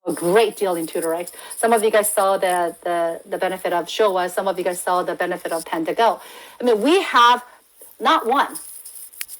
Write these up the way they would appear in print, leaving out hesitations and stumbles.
a great deal in TutorX. Some of you guys saw the benefit of Showa. Some of you guys saw the benefit of PandaGo. I mean, we have not one.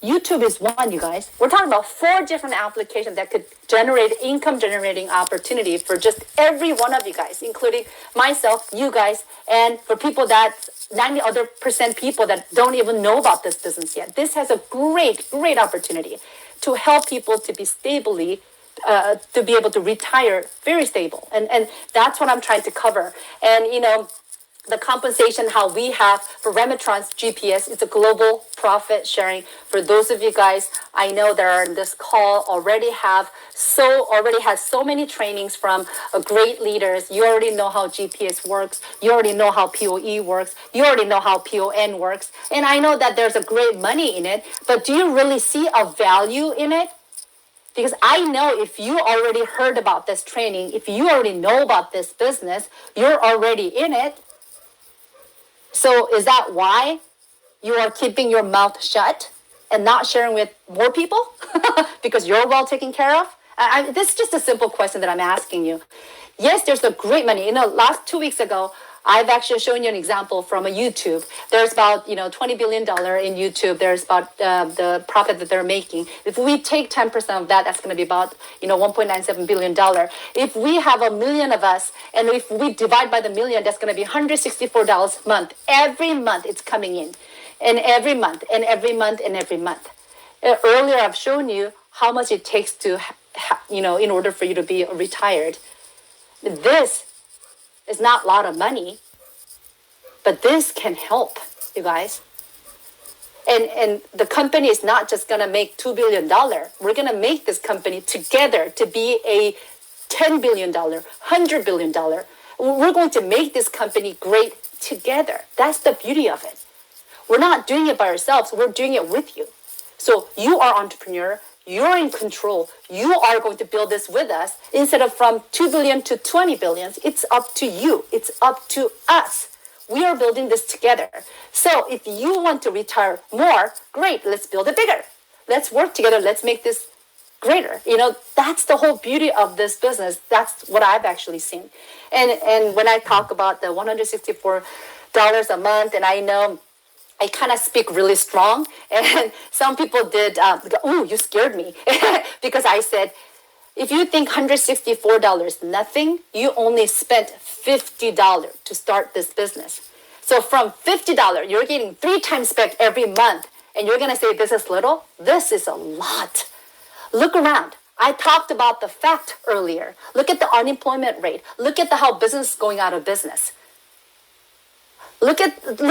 YouTube is one, you guys. We're talking about 4 different applications that could generate income generating opportunity for just every one of you guys, including myself, you guys, and for people that 90% people that don't even know about this business yet. This has a great opportunity to help people to be stably to be able to retire very stable. And that's what I'm trying to cover. And, the compensation, how we have for Rametron's GPS, it's a global profit sharing. For those of you guys I know that are in this call already has so many trainings from great leaders. You already know how GPS works. You already know how PoE works. You already know how PON works. And I know that there's a great money in it, but do you really see a value in it? Because I know if you already heard about this training, if you already know about this business, you're already in it. So is that why you are keeping your mouth shut and not sharing with more people? Because you're well taken care of? This is just a simple question that I'm asking you. Yes, there's a great money. Last 2 weeks ago, I've actually shown you an example from a YouTube. There's about, $20 billion in YouTube. There's about the profit that they're making. If we take 10% of that, that's going to be about, $1.97 billion. If we have 1 million of us, and if we divide by the million, that's going to be $164 a month. Every month it's coming in. And every month, and every month, and every month. Earlier, I've shown you how much it takes to, in order for you to be retired. This is not a lot of money, but this can help, you guys. And the company is not just going to make $2 billion. We're going to make this company together to be a $10 billion, $100 billion. We're going to make this company great together. That's the beauty of it. We're not doing it by ourselves. We're doing it with you. So you are entrepreneur. You're in control. You are going to build this with us. Instead of from 2 billion to 20 billion, it's up to you. It's up to us. We are building this together. So if you want to retire more, great, let's build it bigger. Let's work together. Let's make this greater. That's the whole beauty of this business. That's what I've actually seen. And when I talk about the $164 a month, and I know I kind of speak really strong, and some people did go, "Ooh, you scared me," because I said, if you think $164 nothing, you only spent $50 to start this business. So from $50, you're getting 3 times back every month, and you're gonna say this is little? This is a lot. Look around. I talked about the fact earlier. Look at the unemployment rate. Look at how business is going out of business. Look at the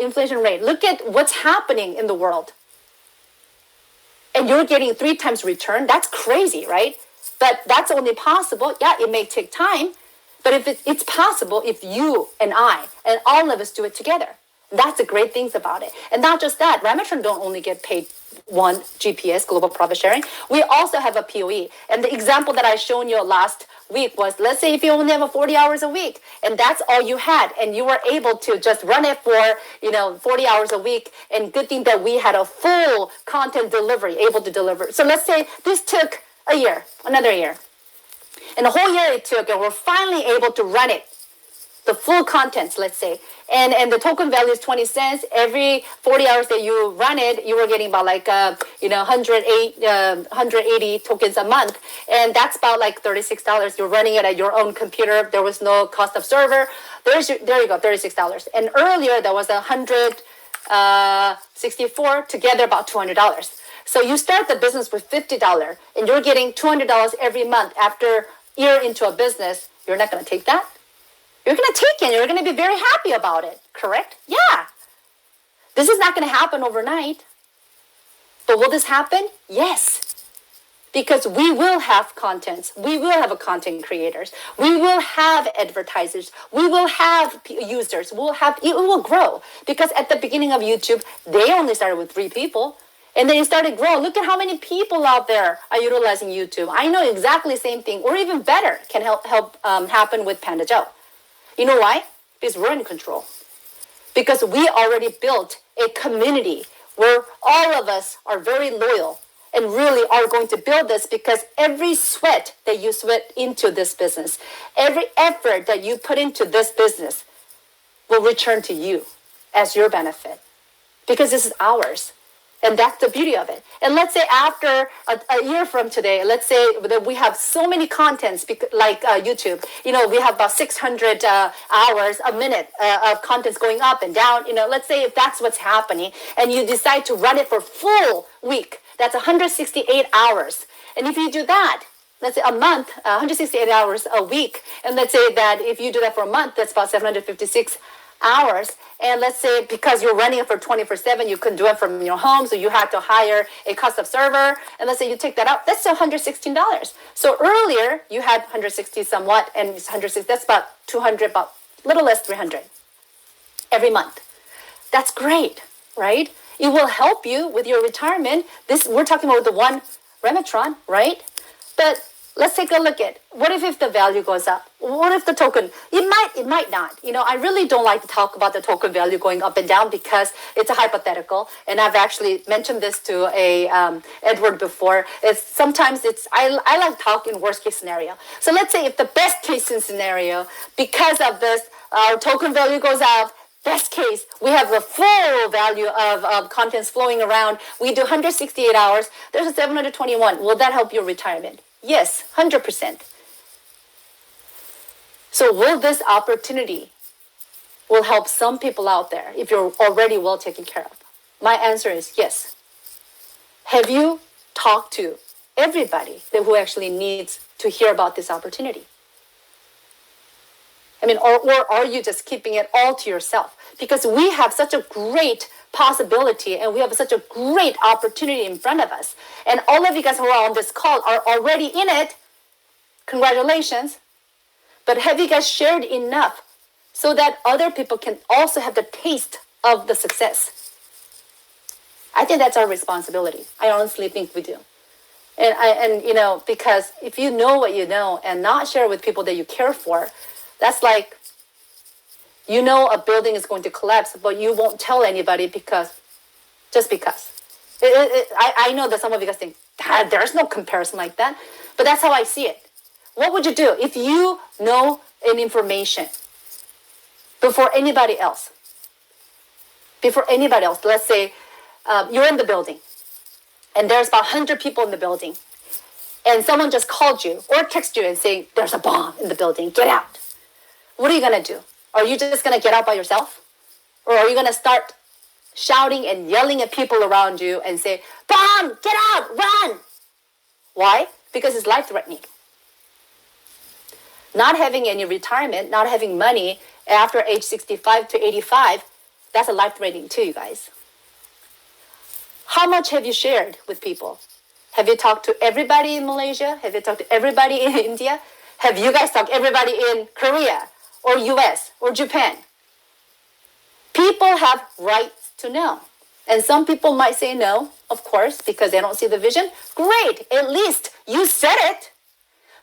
inflation rate. Look at what's happening in the world. And you're getting 3 times return. That's crazy, right? But that's only possible. Yeah, it may take time. But if it's possible if you and I and all of us do it together. That's the great things about it. And not just that, Rametron don't only get paid one GPS, global profit sharing. We also have a PoE. And the example that I shown you last week was, let's say if you only have 40 hours a week and that's all you had and you were able to just run it for 40 hours a week, and good thing that we had a full content delivery able to deliver. So let's say this took a year, another year, and the whole year it took, and we're finally able to run it, the full contents, let's say, and the token value is 20 cents. Every 40 hours that you run it, you were getting about 180 tokens a month, and that's about like $36. You're running it at your own computer. There was no cost of server. There you go, $36. And earlier there was 164 together, about $200. So you start the business with $50, and you're getting $200 every month. After year into a business, you're not going to take that. You're going to take it. You're going to be very happy about it, correct? Yeah. This is not going to happen overnight. But will this happen? Yes. Because we will have contents. We will have content creators. We will have advertisers. We will have users. It will grow. Because at the beginning of YouTube, they only started with 3 people. And then it started growing. Look at how many people out there are utilizing YouTube. I know exactly the same thing, or even better, can help happen with Panda Joe. You know why? Because we're in control. Because we already built a community where all of us are very loyal. and really are going to build this, because every sweat that you sweat into this business, every effort that you put into this business will return to you as your benefit, because this is ours. And that's the beauty of it. And let's say after a year from today, let's say that we have so many contents like YouTube. We have about 600 hours a minute of contents going up and down. Let's say if that's what's happening, and you decide to run it for full week, that's 168 hours. And if you do that, let's say a month, 168 hours a week, and let's say that if you do that for a month, that's about 756 hours. And let's say because you're running it for 24/7, you couldn't do it from your home, so you had to hire a custom server. And let's say you take that out, that's still $116. So earlier you had 160 somewhat, and it's 160. That's about 200, about a little less 300 every month. That's great, right? It will help you with your retirement. We're talking about the one Rametron, right? But let's take a look at what if the value goes up? What if the token, it might not. I really don't like to talk about the token value going up and down, because it's a hypothetical. And I've actually mentioned this to Edward before. I like talking worst case scenario. So let's say if the best case scenario, because of this, our token value goes up. Best case, we have the full value of contents flowing around. We do 168 hours. There's a 721. Will that help your retirement? Yes, 100%. So will this opportunity will help some people out there if you're already well taken care of? My answer is yes. Have you talked to everybody who actually needs to hear about this opportunity? Or are you just keeping it all to yourself? Because we have such a great possibility, and we have such a great opportunity in front of us. And all of you guys who are on this call are already in it. Congratulations. But have you guys shared enough so that other people can also have the taste of the success? I think that's our responsibility. I honestly think we do. Because if you know what you know and not share with people that you care for, that's like, a building is going to collapse, but you won't tell anybody just because. I know that some of you guys think, there's no comparison like that, but that's how I see it. What would you do if you know an information before anybody else? Let's say you're in the building, and there's about 100 people in the building, and someone just called you or texted you and saying, there's a bomb in the building, get out. What are you going to do? Are you just going to get out by yourself? Or are you going to start shouting and yelling at people around you and say, bomb, get out, run? Why? Because it's life-threatening. Not having any retirement, not having money after age 65 to 85, that's a life-threatening too, you guys. How much have you shared with people? Have you talked to everybody in Malaysia? Have you talked to everybody in India? Have you guys talked to everybody in Korea or US or Japan? People have rights to know. And some people might say no, of course, because they don't see the vision. Great, at least you said it.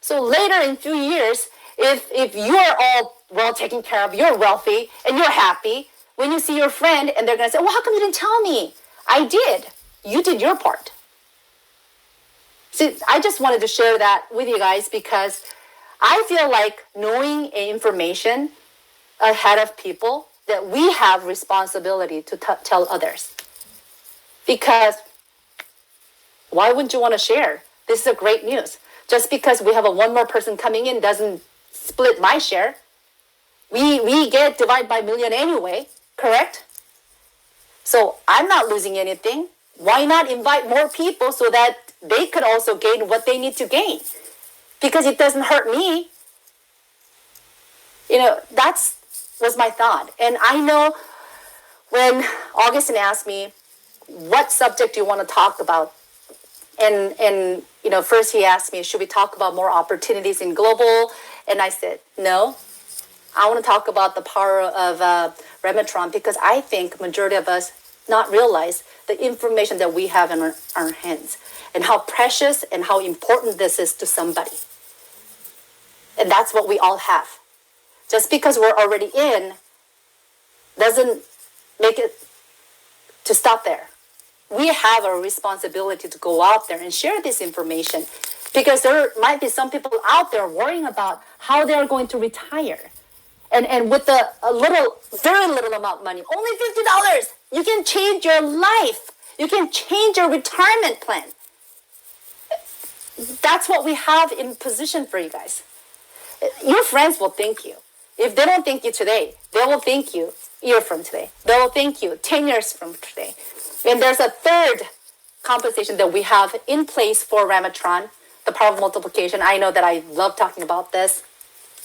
So later in 2 years, if you're all well taken care of, you're wealthy, and you're happy, when you see your friend and they're going to say, well, how come you didn't tell me? I did. You did your part. See, I just wanted to share that with you guys because I feel like knowing information ahead of people that we have responsibility to tell others. Because why wouldn't you want to share? This is a great news. Just because we have one more person coming in doesn't split my share. We get divided by million anyway, correct? So I'm not losing anything. Why not invite more people so that they could also gain what they need to gain? Because it doesn't hurt me. That's was my thought. And I know when Augustine asked me, what subject do you want to talk about? And first he asked me, should we talk about more opportunities in global? And I said, no. I want to talk about the power of Rametron because I think majority of us not realize the information that we have in our hands and how precious and how important this is to somebody. And that's what we all have. Just because we're already in doesn't make it to stop there. we have a responsibility to go out there and share this information, because there might be some people out there worrying about how they're going to retire. And with very little amount of money, only $50, you can change your life. You can change your retirement plan. That's what we have in position for you guys. Your friends will thank you. If they don't thank you today, they will thank you a year from today. They will thank you 10 years from today. And there's a third compensation that we have in place for Rametron, the power of multiplication. I know that I love talking about this.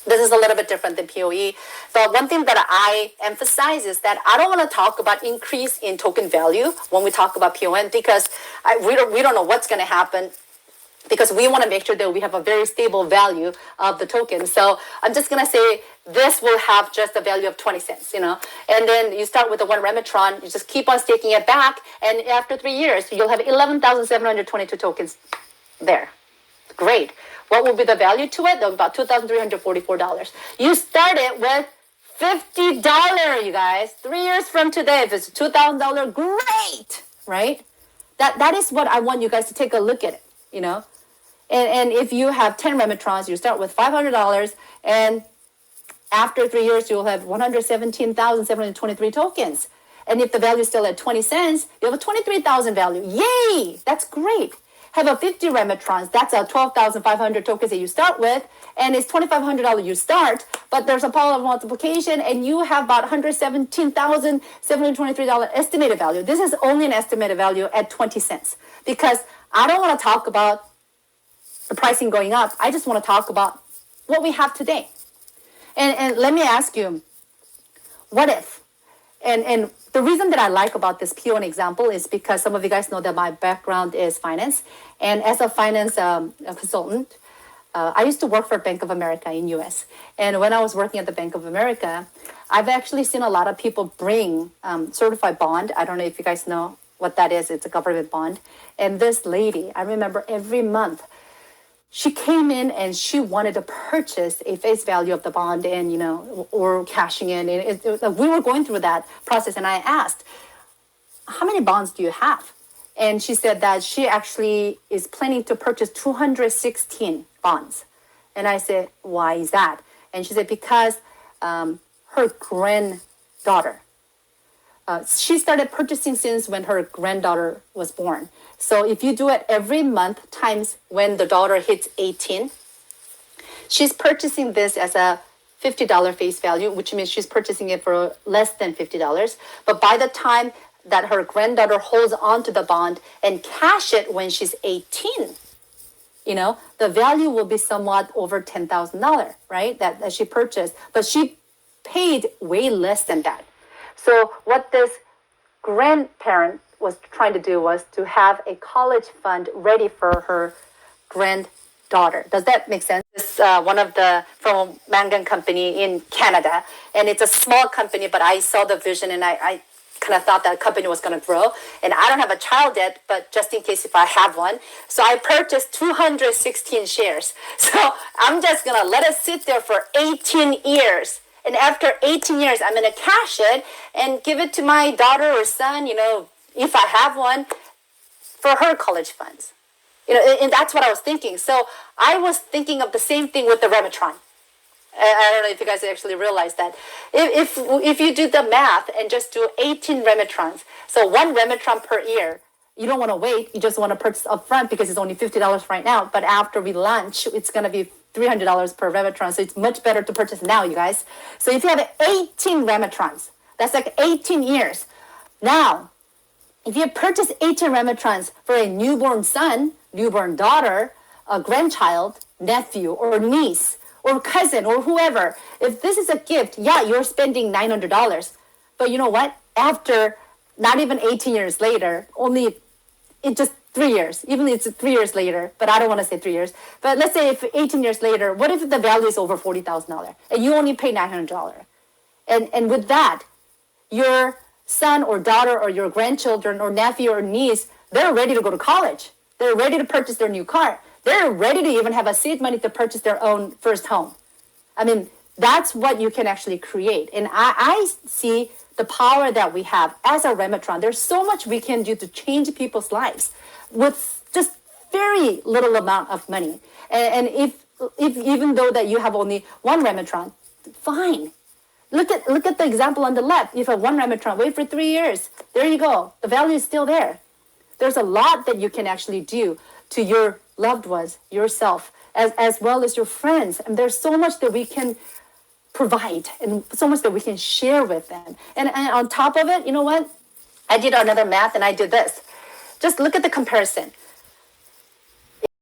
This is a little bit different than PoE. But one thing that I emphasize is that I don't want to talk about increase in token value when we talk about PON, because we don't know what's going to happen, because we want to make sure that we have a very stable value of the token. So I'm just going to say this will have just a value of 20 cents, and then you start with the one Rametron, you just keep on staking it back, and after 3 years, you'll have 11,722 tokens there. Great. What will be the value to it? About $2,344. You started with $50, you guys. 3 years from today, if it's $2,000, great, right? That is what I want you guys to take a look at it, And if you have 10 Rametrons, you start with $500, and after 3 years, you'll have 117,723 tokens. And if the value is still at 20 cents, you have a 23,000 value. Yay! That's great. Have a 50 Rametrons, that's a 12,500 tokens that you start with, and it's $2,500 you start, but there's a power of multiplication, and you have about $117,723 estimated value. This is only an estimated value at 20 cents, because I don't want to talk about the pricing going up. I just want to talk about what we have today. And let me ask you, what if? And the reason that I like about this PoE example is because some of you guys know that my background is finance. And as a finance consultant, I used to work for Bank of America in US. And when I was working at the Bank of America, I've actually seen a lot of people bring certified bond. I don't know if you guys know what that is. It's a government bond. And this lady, I remember every month, she came in and she wanted to purchase a face value of the bond, and or cashing in. And we were going through that process, and I asked, how many bonds do you have? And she said that she actually is planning to purchase 216 bonds. And I said, why is that? And she said, because her granddaughter, she started purchasing since when her granddaughter was born. So if you do it every month times when the daughter hits 18, she's purchasing this as a $50 face value, which means she's purchasing it for less than $50. But by the time that her granddaughter holds on to the bond and cash it when she's 18, the value will be somewhat over $10,000, right? That she purchased. But she paid way less than that. So what this grandparent was trying to do was to have a college fund ready for her granddaughter. Does that make sense? It's one of from Mangan company in Canada, and it's a small company, but I saw the vision, and I kind of thought that company was going to grow. And I don't have a child yet, but just in case if I have one. So I purchased 216 shares. So I'm just going to let it sit there for 18 years. And after 18 years, I'm going to cash it and give it to my daughter or son, if I have one, for her college funds. And that's what I was thinking. So I was thinking of the same thing with the Rametron. I don't know if you guys actually realize that. If you do the math and just do 18 Rametrons, so one Rametron per year, you don't want to wait. You just want to purchase upfront because it's only $50 right now. But after we launch, it's going to be $300 per Rametron. So it's much better to purchase now, you guys. So if you have 18 Rametrons, that's like 18 years. Now, if you purchase 18 Rametrons for a newborn son, newborn daughter, a grandchild, nephew, or niece, or cousin, or whoever, if this is a gift, yeah, you're spending $900. But you know what? After not even 18 years later, only in just 3 years, even if it's 3 years later, but I don't want to say 3 years, but let's say if 18 years later, what if the value is over $40,000 and you only pay $900? And with that, your son or daughter or your grandchildren or nephew or niece, they're ready to go to college. They're ready to purchase their new car. They're ready to even have a seed money to purchase their own first home. I mean, that's what you can actually create. And I see the power that we have as a Rametron. There's so much we can do to change people's lives with just very little amount of money. And if even though that you have only one Rametron, fine. Look at the example on the left. You have one Rametron, wait for 3 years. There you go. The value is still there. There's a lot that you can actually do to your loved ones, yourself, as well as your friends. And there's so much that we can provide and so much that we can share with them. And on top of it, you know what? I did another math and I did this. Just look at the comparison.